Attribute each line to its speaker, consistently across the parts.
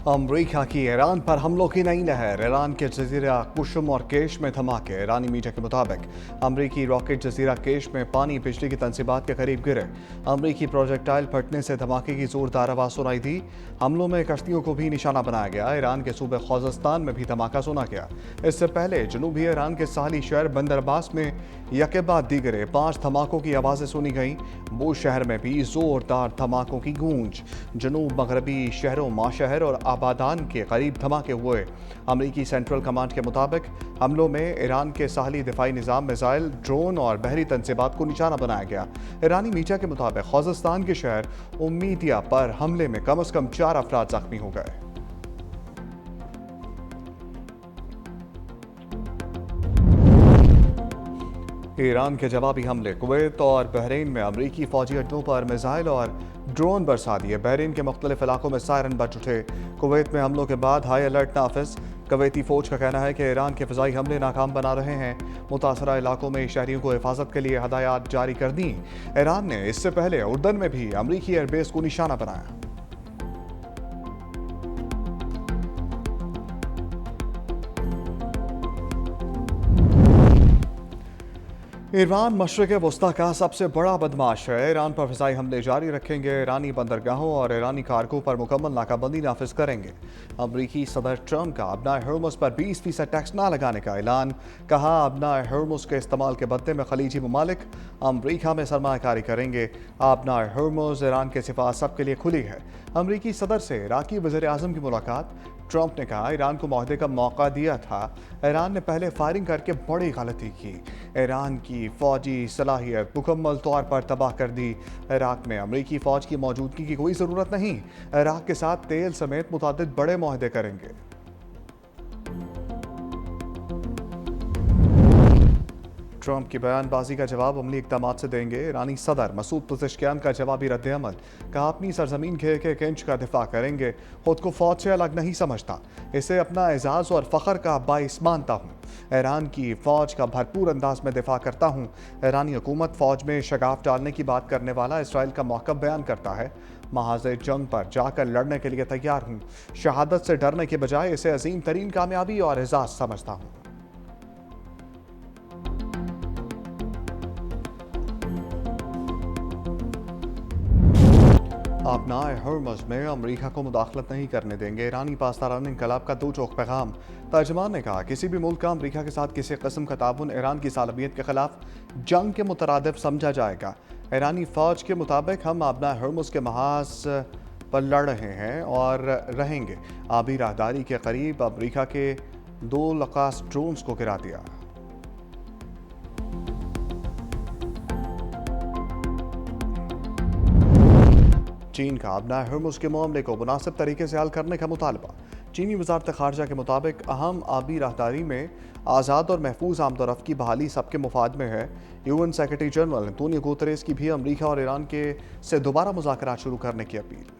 Speaker 1: अमरीका की ईरान पर हमलों की नई लहर। ईरान के जजीरा कुशम और केश में धमाके। ईरानी मीडिया के मुताबिक अमरीकी रॉकेट जजीरा केश में पानी बिजली की तंसीबात के करीब गिरे। अमरीकी प्रोजेक्टाइल फटने से धमाके की जोरदार आवाज सुनाई दी। हमलों में कश्तियों को भी निशाना बनाया गया। ईरान के सूबे खोजस्तान में भी धमाका सुना गया। इससे पहले जनूबी ईरान के साहली शहर बंदर अब्बास में यके बाद दीगरे 5 धमाकों की आवाज़ें सुनी गईं। वो शहर में भी जोरदार धमाकों की गूंज। जनूब मगरबी शहरों माशहर और आबादान के करीब धमाके हुए। अमरीकी सेंट्रल कमांड के मुताबिक हमलों में ईरान के साहली दिफाई निज़ाम, मिसाइल, ड्रोन और बहरी तंसीबात को निशाना बनाया गया। ईरानी मीडिया के मुताबिक खोजस्तान के शहर उम्मीदिया पर हमले में कम से कम 4 अफराद जख्मी हो गए। ईरान के जवाबी हमले। कुवैत और बहरीन में अमरीकी फौजी अड्डों पर मिसाइल और ड्रोन बरसा दिए। बहरीन के मुख्तलिफ इलाकों में सायरन बज उठे। कुवैत में हमलों के बाद हाई अलर्ट नाफिज। कुवैती फौज का कहना है कि ईरान के फ़िज़ाई हमले नाकाम बना रहे हैं। मुतासरा इलाकों में शहरियों को हिफाजत के लिए हदायत जारी कर दी। ईरान ने इससे पहले उर्दन में भी अमरीकी एयरबेस को निशाना बनाया। ईरान मशरिक़ वस्ता का सबसे बड़ा बदमाश है। ईरान पर फ़िज़ाई हमले जारी रखेंगे। ईरानी बंदरगाहों और ईरानी कारगों पर मुकम्मल नाकाबंदी नाफिज करेंगे। अमरीकी सदर ट्रंप का अबनाए हर्मुज़ पर 20% टैक्स ना लगाने का ऐलान। कहा, अबनाए हर्मुज़ के इस्तेमाल के बदले में खलीजी ममालिक अमरीका में सरमायाकारी करेंगे। अबनाए हर्मुज़ ईरान के सिफा सबके लिए खुली है। अमरीकी सदर से इराक़ी वज़ीर आज़म की मुलाकात। ट्रंप ने कहा, ईरान को मुआहदे का मौका दिया था। ईरान ने पहले फायरिंग करके बड़ी गलती की। ईरान की फौजी सलाहियत मुकम्मल तौर पर तबाह कर दी। इराक़ में अमरीकी फ़ौज की मौजूदगी की कोई ज़रूरत नहीं। इराक़ के साथ तेल समेत मुतअद्दिद बड़े मुआहदे करेंगे। ट्रंप की बयानबाजी का जवाब अमली इक़दामात से देंगे। ईरानी सदर मसूद पज़ेश्कियान का जवाबी रद्द-ए-अमल। कहा, अपनी सरजमीन के एक इंच का दिफा करेंगे। खुद को फौज से अलग नहीं समझता। इसे अपना एजाज़ और फ़ख्र का बाइस मानता हूँ। ईरान की फ़ौज का भरपूर अंदाज में दिफा करता हूँ। ईरानी हुकूमत फ़ौज में शगाफ डालने की बात करने वाला इसराइल का मौक़िफ़ बयान करता है। महाज़े जंग पर जाकर लड़ने के लिए तैयार हूँ। शहादत से डरने के बजाय इसे अजीम तरीन कामयाबी और एजाज़ समझता हूँ। अबनाए हर्मुज़ में अमरीका को मुदाखलत नहीं करने देंगे। ईरानी पासदारान इनकलाब का दो टोक पैगाम। तर्जमान ने कहा, किसी भी मुल्क का अमरीका के साथ किसी किस्म का ताउन ईरान की सालमियत के खिलाफ जंग के मुतरादिफ समझा जाएगा। ईरानी फ़ौज के मुताबिक हम अबनाए हर्मुज़ के महाज पर लड़ रहे हैं और रहेंगे। आबी राहदारी के करीब अमरीका के 2 लकास ड्रोन्स को गिरा दिया। चीन का अबनाए हर्मुज़ के मामले को मुनासिब तरीके से हल करने का मुतालबा। चीनी वज़ारत ख़ारजा के मुताबिक अहम आबी राहदारी में आज़ाद और महफूज आमदोरफ़्त की बहाली सबके मुफाद में है। UN secretary general Antonio Guterres की भी अमरीका और ईरान के से दोबारा मुज़ाकरात शुरू करने की अपील।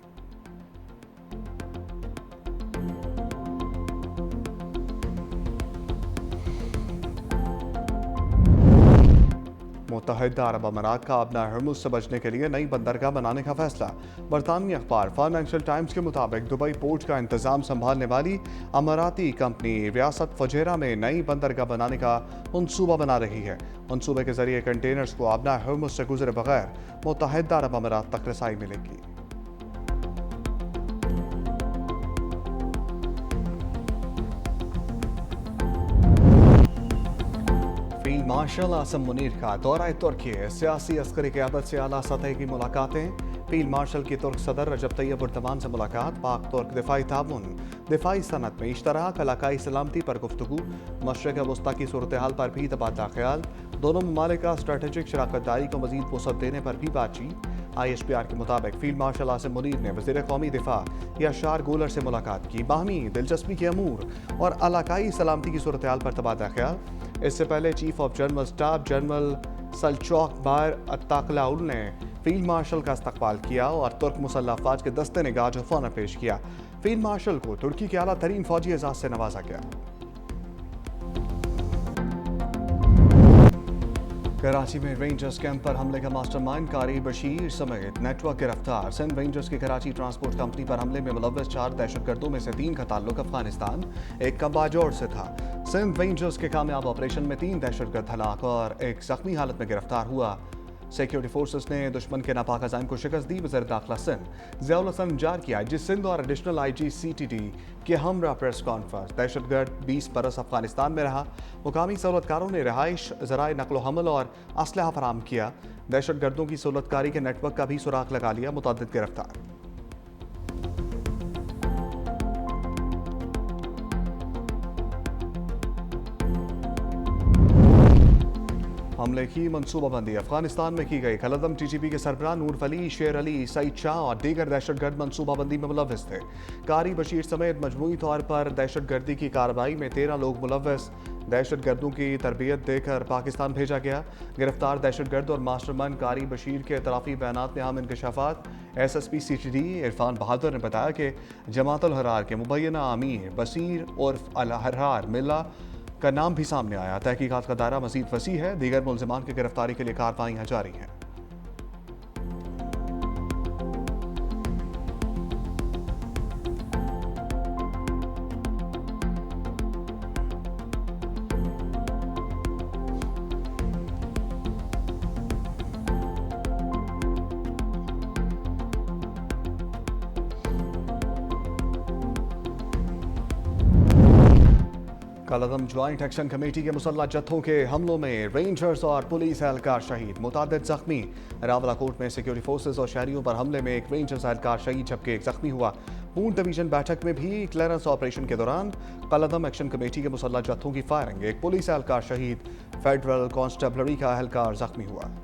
Speaker 1: मुत्तहिदा अरब अमारात का अबनाए हर्मुज़ से बचने के लिए नई बंदरगाह बनाने का फैसला। बरतानवी अखबार फाइनेंशियल टाइम्स के मुताबिक दुबई पोर्ट का इंतजाम संभालने वाली अमाराती कंपनी रियासत फुजैरा में नई बंदरगाह बनाने का मंसूबा बना रही है। मंसूबे के जरिए कंटेनर्स को अबनाए हर्मुज़ से गुजरे बगैर मुत्तहिदा अरब अमारात तक रसाई मिलेगी। फील्ड मार्शल आसिम मुनीर का दौरा तुर्की। सियासी अस्करी क़यादत से आला सतह की मुलाकातें। फील्ड मार्शल की तुर्क सदर रजब तैयब एर्दोगान से मुलाकात। पाक तुर्क दिफाई ताउन, दिफाई सनत में इश्तराक, इलाकाई सलामती पर गुफ्तगू। मशरिक़ वस्ता की सूरत हाल पर भी तबादला ख्याल। दोनों ममालिक का स्ट्रेटेजिक शराकत दारी को मज़ीद वसअत देने पर भी बातचीत। ISPR के मुताबिक फील्ड मार्शल आसिम मुनीर ने वज़ीर कौमी दिफा याशार गोलर से मुलाकात की। बाहमी दिलचस्पी के अमूर और इलाकाई सलामती की सूरत हाल पर तबादला ख्याल। इससे पहले chief of general staff general सल्चौक बार अत्ताकलाउल ने फील्ड मार्शल का इस्तकबाल किया और तुर्क मुसल्लह अफवाज के दस्ते ने गाज ऑफ पेश किया। फील्ड मार्शल को तुर्की के आला तरीन फौजी एजाज से नवाजा गया। कराची में रेंजर्स कैंप पर हमले का मास्टरमाइंड कारी बशीर समेत नेटवर्क गिरफ्तार। सिंध रेंजर्स की कराची ट्रांसपोर्ट कंपनी पर हमले में मुलव्वस 4 दहशतगर्दों में से 3 का ताल्लुक अफगानिस्तान, एक का बाजौर से था। सिंध रेंजर्स के कामयाब ऑपरेशन में 3 दहशतगर्द हलाक और एक जख्मी हालत में गिरफ्तार हुआ। सिक्योरिटी फोर्सेस ने दुश्मन के नापाक अज़ाइम को शिकस्त दी। वज़ीर दाखिला सिंध ज़ियाउल हसन जार किया जिस सिंध और एडिशनल IG CTD के हमरा प्रेस कॉन्फ्रेंस। दहशतगर्द 20 बरस अफगानिस्तान में रहा। मुकामी सहूलतकारों ने रहाइश, ज़राए नकलो हमल और असलहा फराम किया। दहशतगर्दों की सहूलतकारी के नेटवर्क का भी सुराग लगा लिया। मुतअद्दिद गिरफ्तार। हमले की मनसूबाबंदी अफगानिस्तान में की गई। कलदम TGP के सरबराह नूर वली, शेर अली, सईद शाह और दीगर दहशतगर्द मनसूबाबंदी में मुलव्वस थे। कारी बशीर समेत मजमूई तौर पर दहशतगर्दी की कार्रवाई में 13 लोग मुलव्वस। दहशतगर्दों की तरबियत देकर पाकिस्तान भेजा गया। गिरफ्तार दहशतगर्द और मास्टरमाइंड कारी बशीर के इतराफी बयानात में अहम इंकशाफात। SSP CTD इरफान बहादुर ने बताया कि जमात अल हरार के मुबैना अमीर बशीर उर्फ अल हरार मिल्ला का नाम भी सामने आया। तहकीकात का दायरा मजीद वसी है। दीगर मुल्जिमान की गिरफ्तारी के लिए कार्रवाइयां जारी हैं। कलदम ज्वाइंट एक्शन कमेटी के मुसल्लह जत्थों के हमलों में रेंजर्स और पुलिस एहलकार शहीद, मुतादिद जख्मी। रावलाकोट में सिक्योरिटी फोर्सेस और शहरियों पर हमले में एक रेंजर्स एहलकार शहीद जबकि एक जख्मी हुआ। पूर्ण डिवीजन बैठक में भी क्लियरेंस ऑपरेशन के दौरान कलदम एक्शन कमेटी के मुसल्लह जत्थों की फायरिंग, एक पुलिस एहलकार शहीद, फेडरल कांस्टेबलरी का एहलकार जख्मी हुआ।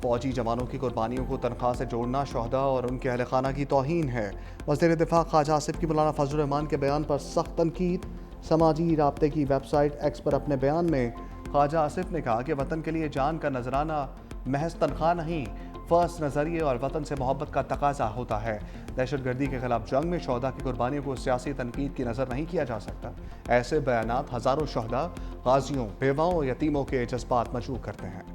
Speaker 1: फौजी जवानों की कुर्बानियों को तनख्वाह से जोड़ना शहदा और उनके अहल खाना की तौहीन है। वज़ीर दिफा ख्वाजा आसिफ की मौलाना फजल रहमान के बयान पर सख्त तनकीद। समाजी राब्ते की वेबसाइट एक्स पर अपने बयान में ख्वाजा आसिफ ने कहा कि वतन के लिए जान का नजराना महज तनख्वाह नहीं, फ़र्ज, नज़रिए और वतन से मोहब्बत का तकाजा होता है। दहशतगर्दी के खिलाफ जंग में शहदा की कुर्बानियों को सियासी तनकीद की नज़र नहीं किया जा सकता। ऐसे बयानात हज़ारों शहदा, गाजियों, बेवाओं, यतीमों के जज्बात मजबूर करते हैं।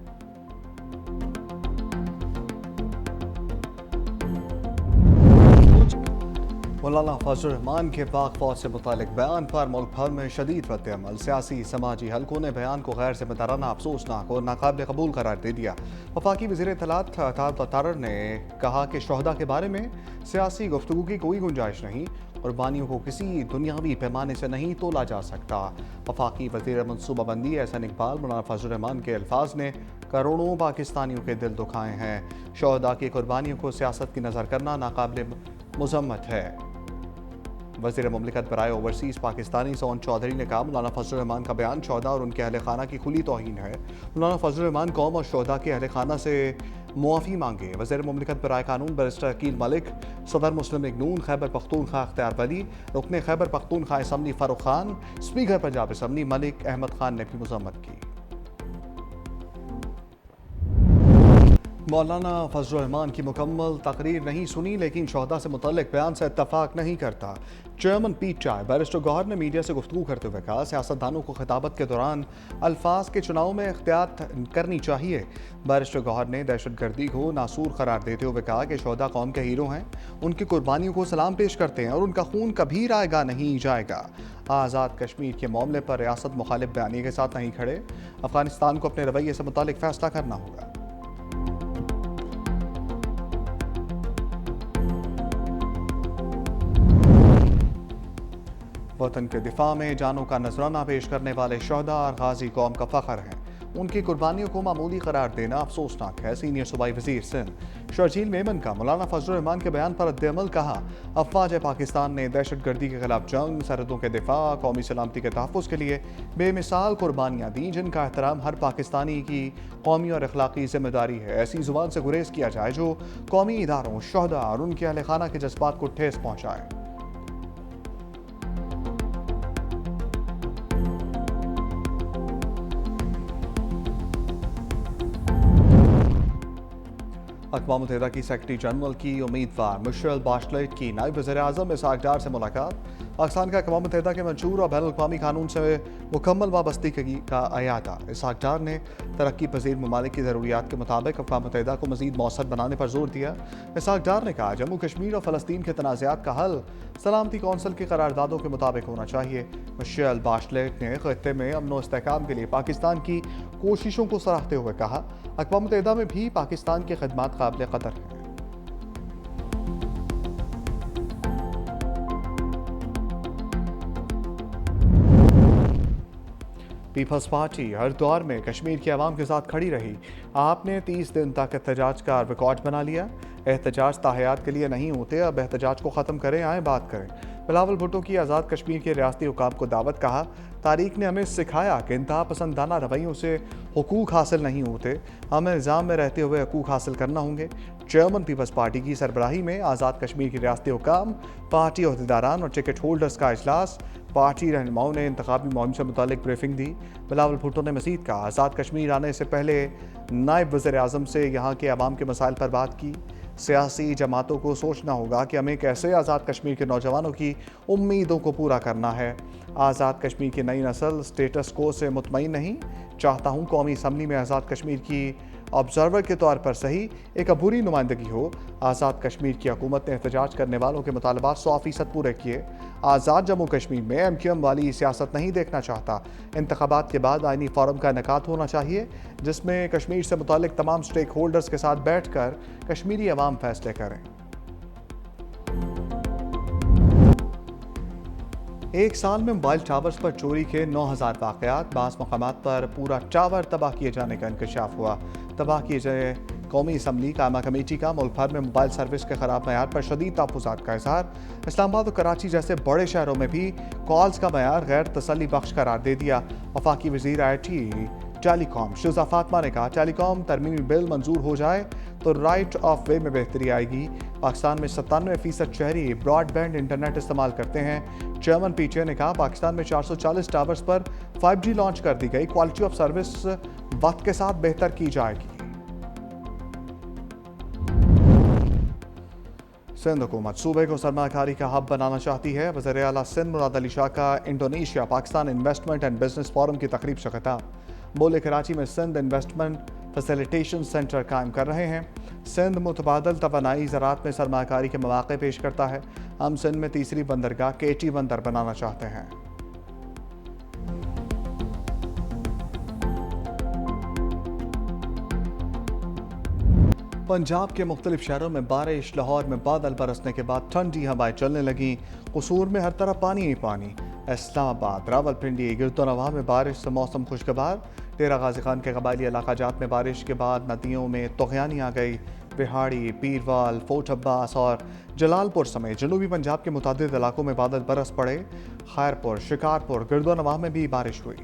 Speaker 1: मौलाना फजल रहमान के पाक फौज से मुतालिक बयान पर मुल्क भर में शदीद रद्द-ए-अमल। सियासी समाजी हलकों ने बयान को गैर जिम्मेदाराना, अफसोसनाक और नाकाबिल कबूल करार दे दिया। वफाकी वज़ीर इत्तलात अताउर तारर ने कहा कि शहदा के बारे में सियासी गुफ्तगू की कोई गुंजाइश नहीं। कुर्बानियों को किसी दुनियावी पैमाने से नहीं तोला जा सकता। वफाकी वज़ीर मनसूबाबंदी एहसन इकबाल मौलाना फजल रहमान के अल्फाज ने करोड़ों पाकिस्तानियों के दिल दुखाए हैं। शहदा की कुर्बानियों को सियासत की नज़र करना नाकाबिल मुज़म्मत है। वज़ीर मुमलिकत बराए ओवरसीज़ पाकिस्तानी सोन चौधरी ने कहा मौलाना फजल रहमान का बयान शहदा और उनके अहल खाना की खुली तौहीन है। मौलाना फजल रहमान कौम और शहदा के अहल खाना से मुआफ़ी मांगे। वज़ीर मुमलिकत बराए कानून बैरिस्टर अकील मलिक, सदर मुस्लिम लीग नून खैबर पख्तूनख्वा इख्तियार वली, रुकन Khyber Pakhtunkhwa Assembly Farooq Khan, speaker Punjab Assembly Malik Ahmad Khan ने भी मज़म्मत की। मौलाना फजल रहमान की मुकम्मल तकरीर नहीं सुनी लेकिन शहदा से मुतल्लिक बयान से इत्तफाक नहीं करता। चेयरमैन पीट चाय बैरिस्टर गौहर ने मीडिया से गुफ्तगू करते हुए कहा सियासतदानों को खिताबत के दौरान अल्फाज के चुनाव में एहतियात करनी चाहिए। बैरिस्टर गौहर ने दहशतगर्दी को नासूर करार देते हुए कहा कि शहदा कौम के हीरो हैं, उनकी कुर्बानियों को सलाम पेश करते हैं और उनका खून कभी रायगा नहीं जाएगा। आज़ाद कश्मीर के मामले पर रियासत मुखालिफ बयानी के साथ नहीं खड़े। अफगानिस्तान को अपने रवैये से मुतालिक फैसला करना होगा। वतन के दिफा में जानों का नजराना पेश करने वाले शहदा और गाजी कौम का फख्र हैं। उनकी कुर्बानियों को मामूली करार देना अफसोसनाक है। सीनियर सूबाई वजीर सिंध शर्जील मेमन का मौलाना फजल रहमान के बयान पर रद्द-ए-अमल कहा अफवाज पाकिस्तान ने दहशतगर्दी के खिलाफ जंग, सरहदों के दिफा, कौमी सलामती के तहफ़्फ़ुज़ के लिए बेमिसाल कुर्बानियाँ दी जिनका एहतराम हर पाकिस्तानी की कौमी और अखलाकी जिम्मेदारी है। ऐसी जुबान से गुरेज किया जाए जो कौमी इदारों, शहदा और उनके अहल खाना के जज्बात को ठेस पहुँचाए। अक़वाम मुत्तहिदा की सेक्रेटरी जनरल की उम्मीदवार मिशेल बाशलेट की नायब वज़ीर-ए-आज़म इसहाक डार से मुलाकात। पाकिस्तान का अक़वाम मुत्तहिदा के मंशूर और बैनुल-अक़वामी कानून से मुकम्मल वाबस्तगी का अयादा। इसहाक डार ने तरक्की पज़ीर ममालिक की ज़रूरियात के मुताबिक अक़वाम मुत्तहिदा को मज़ीद मौसर बनाने पर जोर दिया। इसहाक डार ने कहा, जम्मू कश्मीर और फ़लस्तीन के तनाज़ात का हल सलामती कौंसिल की करारदादों के मुताबिक होना चाहिए। मिशेल बाशलेट ने ख़ित्ते में अमन व इस्तेहकाम के लिए पाकिस्तान की कोशिशों को सराहते हुए कहा, अक़वाम मुत्तहिदा में भी पाकिस्तान की खिदमत काबिल क़दर है। पीपल्स पार्टी हर दौर में कश्मीर की आवाम के साथ खड़ी रही। आपने 30 दिन तक एहतजाज का रिकॉर्ड बना लिया। एहतजाज ताहयात के लिए नहीं होते, अब एहतजाज को ख़त्म करें, आए बात करें। बिलावल भुट्टो की आज़ाद कश्मीर के रियासती हुकाम को दावत। कहा, तारीख ने हमें सिखाया कि इंतहा पसंदाना रवैयों से हुकूक हासिल नहीं होते, हमें निज़ाम में रहते हुए हुकूक हासिल करना होंगे। चेयरमैन पीपल्स पार्टी की सरबराही में आज़ाद कश्मीर के रियासती हुकाम, पार्टी अहदेदारान और टिकट होल्डर्स का इजलास। पार्टी रहनुमाओं ने इंतखाबी मुहिम से मुतालिक ब्रीफिंग दी। बिलावल भुट्टो ने मज़ीद कहा, आज़ाद कश्मीर आने से पहले नायब वज़ीर-ए-आज़म से यहाँ के अवाम के मसाइल पर बात की। सियासी जमातों को सोचना होगा कि हमें कैसे आज़ाद कश्मीर के नौजवानों की उम्मीदों को पूरा करना है। आज़ाद कश्मीर की नई नस्ल स्टेटस को से मुतमईन नहीं। चाहता हूँ कौमी असम्बली में आज़ाद कश्मीर की ऑब्जर्वर के तौर पर सही एक अबूरी नुमाइंदगी हो। आज़ाद कश्मीर की हुकूमत ने एहतजाज करने वालों के मुतालबात 100% पूरे किए। आज़ाद जम्मू कश्मीर में MQM वाली सियासत नहीं देखना चाहता। इंतखाबात के बाद आइनी फोरम का इनेकाद होना चाहिए, जिसमें कश्मीर से मुतालिक तमाम स्टेक होल्डर्स के साथ बैठ कर कश्मीरी अवाम फैसले करें। एक साल में मोबाइल टावर्स पर चोरी के 9000 वाक़यात, बास मकामात पर पूरा टावर तबाह किए जाने का इंकशाफ हुआ। तबाह किए जाए कौमी असम्बली कायमा कमेटी का मुल्क भर में मोबाइल सर्विस के ख़राब मयार पर शदीद तहफ़्फ़ुज़ात का इज़हार। इस्लामाबाद और कराची जैसे बड़े शहरों में भी कॉल्स का मयार गैर तसल्ली बख्श करार दे दिया। वफाकी वज़ीर IT टेलीकॉम शुजा फातिमा ने कहा, टेलीकॉम तरमीमी बिल मंजूर हो जाए तो राइट ऑफ वे में बेहतरी आएगी। पाकिस्तान में 97% शहरी ब्रॉडबैंड इंटरनेट इस्तेमाल करते हैं। चेयरमैन PTA ने कहा, पाकिस्तान में 440 टावर्स पर 5G लॉन्च कर दी गई। क्वालिटी ऑफ सर्विस वक्त के साथ बेहतर की जाएगी। सिंध हुकूमत सूबे को सरमाकारी का हब बनाना चाहती है। वज़ीर आला सिंध मुराद अली शाह का Indonesia Pakistan investment and business forum की तकरीब से खिताब। बोले, कराची में सिंध इन्वेस्टमेंट फैसिलिटेशन सेंटर कायम कर रहे हैं। सिंध मुतबादल तवानाई ज़राअत में सरमाकारी के मौक़े पेश करता है। हम सिंध में तीसरी बंदरगाह KT बंदर बनाना चाहते हैं। पंजाब के मुख्तलिफ शहरों में बारिश, लाहौर में बादल बरसने के बाद ठंडी हवाएं चलने लगीं। कसूर में हर तरफ पानी ही पानी। इस्लामाबाद, रावलपिंडी, गिरदोनवाह में बारिश से मौसम खुशगवार। डेरा गाजी खान के कबायली इलाका जात में बारिश के बाद नदियों में तुग़यानी आ गई। बिहाड़ी, पीरवाल, फोर्ट अब्बास और जलालपुर समेत जनूबी पंजाब के मुतअद्दिद इलाकों में बादल बरस पड़े। खैरपुर, शिकारपुर, गिरदोनवाह में भी बारिश हुई।